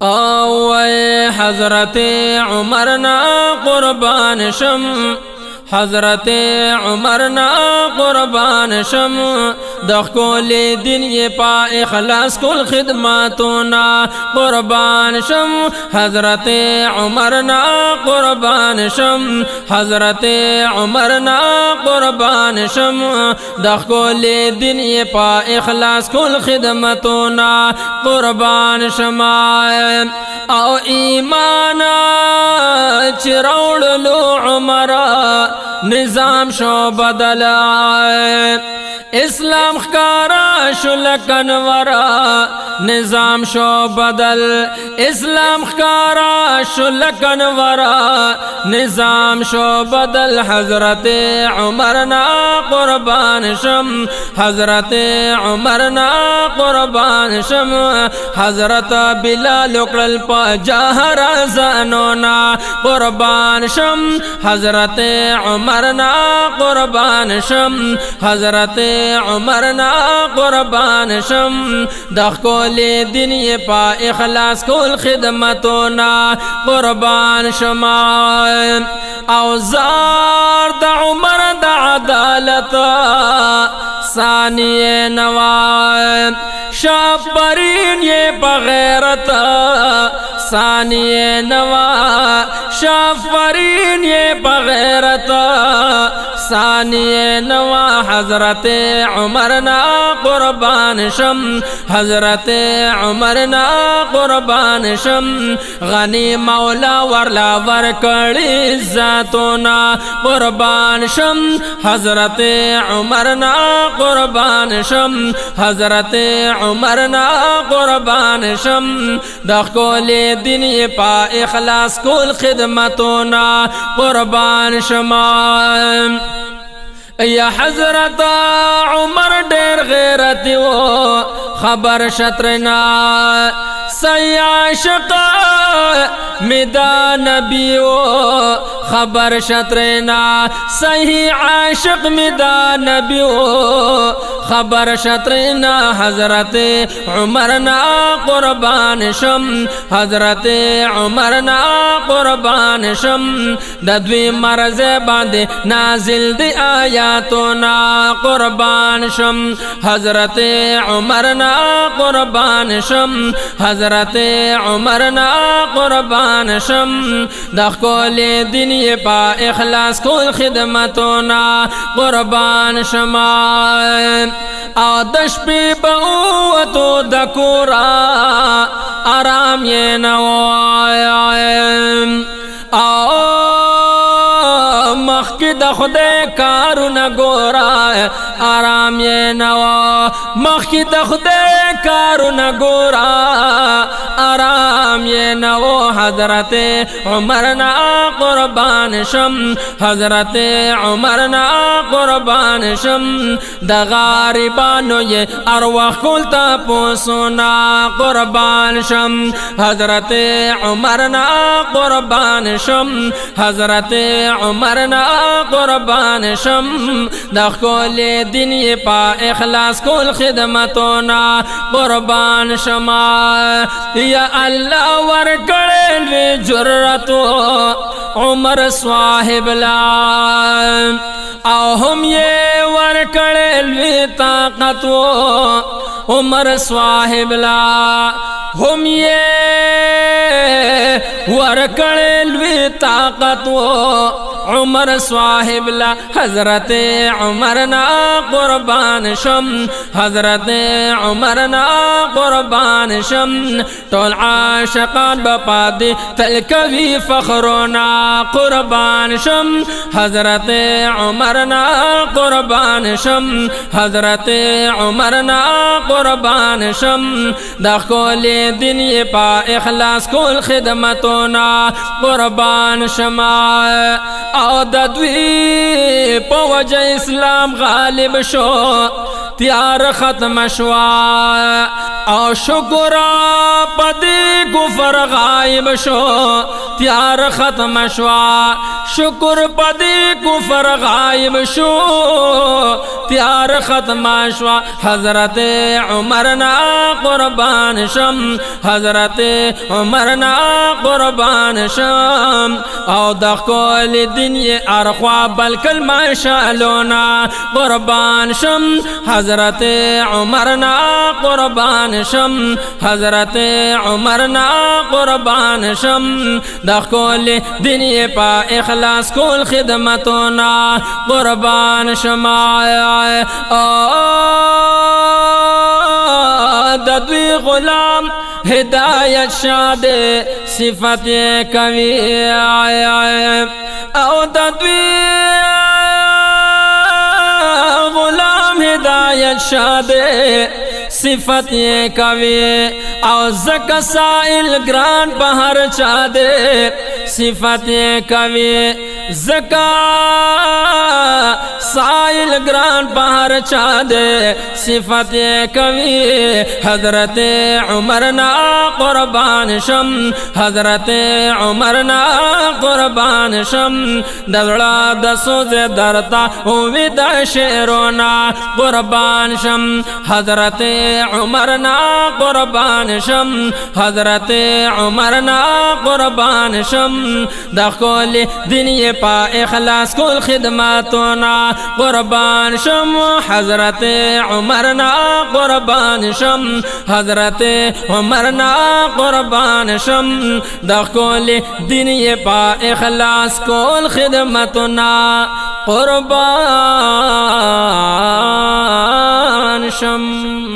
او حضرت عمرنا قربان شم، حضرت عمرنا قربان شم، دخول دین یہ پا اخلاص کل خدماتنا قربان شم، حضرت عمرنا قربان شم، حضرت عمرنا قربان شم، دخول دین یہ پا اخلاص کل خدماتنا قربان شما او ایمانا چروڑلو عمرہ نظام شو بدلا، اسلام خکارا شو لکنورا نظام شو بدل، اسلام خکارا شو لکنورا نظام شو بدل، حضرت عمرنا قربان شم، حضرت عمرنا قربان شم، حضرت بلال اکرل پا جاہر زانونا قربان شم، حضرت عمرنا قربان شم، حضرت عمرنا قربان شم، دخول دین یہ پا اخلاص کل خدمتنا قربان شما اوزار دا عمر دا عدالت ثانی نوائم، شابرین یہ بغیرت ثانی نوا، شافرین یہ بغیرت ثانی نوا، حضرت عمرنا قربان شم، حضرت عمرنا قربان شم، غنی مولا ورلا ورکڑی ذاتنا قربان شم، حضرت عمرنا قربان شم، حضرت عمرنا قربان شم، دخول دین یہ پا اخلاص کل خدمتنا قربان شما یا حضرت عمر دیر غیرتی و خبر شطرنا سی عاشق مدا نبی و خبر شطرنا سی عاشق مدا نبی و خبر شطرنا، حضرت عمرنا قربان شم، حضرت عمرنا قربان شم، ددوی مرز باندے نازل دی آیاتنا قربان شم، حضرت عمرنا قربان شم، حضرت عمرنا قربان شم، دخول دین یہ پا اخلاص کل خدمتنا قربان شما آدش پی بقوتو دکورا آرام یہ نوائم، مخی دا خدای کارو نگورا آرام یہ نوا، مخی دا خدای کارو نگورا آرام یہ نوا، حضرت عمرنا قربان شم، حضرت عمرنا قربان شم، دا غاربانو یہ ارواح کلتا پوسونا قربان شم، حضرت عمرنا قربان شم، حضرت عمرنا قربان شم، دخول دین یہ پا اخلاص کل خدمتنا قربان شما یا اللہ ورکڑے لوی جرتو عمر صاحب لا، او ہم یہ ورکڑے لوی طاقتو عمر صاحب لا، ہم یہ ورکڑے لوی طاقتو عمر صاحب لا، حضرت عمرنا قربان شم، حضرت عمرنا قربان شم، طول عاشقان بپادی تلکوی فخرنا قربان شم، حضرت عمرنا قربان شم، حضرت عمرنا قربان شم، دخول دین یہ پا اخلاص کل خدمتنا قربان شما او ددوی پا وجہ اسلام غالب شو تیار ختم شوا، او شکرا پدی کفر غائب شو تیار ختم شوا، شکر پدی کفر غائب شو تیار ختم شوا حضرت عمرنا قربان شم حضرت عمرنا قربان شم او د کل دنیا ارخوا بلکل مشالونا قربان شم حضرت عمرنا قربان شم حضرت عمرنا قربان شم د کل دنیا پا اخلاص کول خدمتونا قربان شم دوی غلام ہدایت شاد صفت کوي او دوی غلام ہدایت شاد صفت کوي او زکا سائل گران بہر چادے صفت کوي زکا سائل گران بہر چادے صفت کوي حضرت عمرنا قربان شم حضرت عمرنا قربان شم دلڑا دسوز درتا ہوئی دا شیرونا قربان شم حضرت عمرنا قربان شم حضرت عمرنا قربان شم دخول دنیا پا اخلاص کل خدماتنا قربان شم حضرت عمرنا قربان شم حضرت عمرنا قربان شم دخول دنیا پا اخلاص کل خدماتنا قربان شم.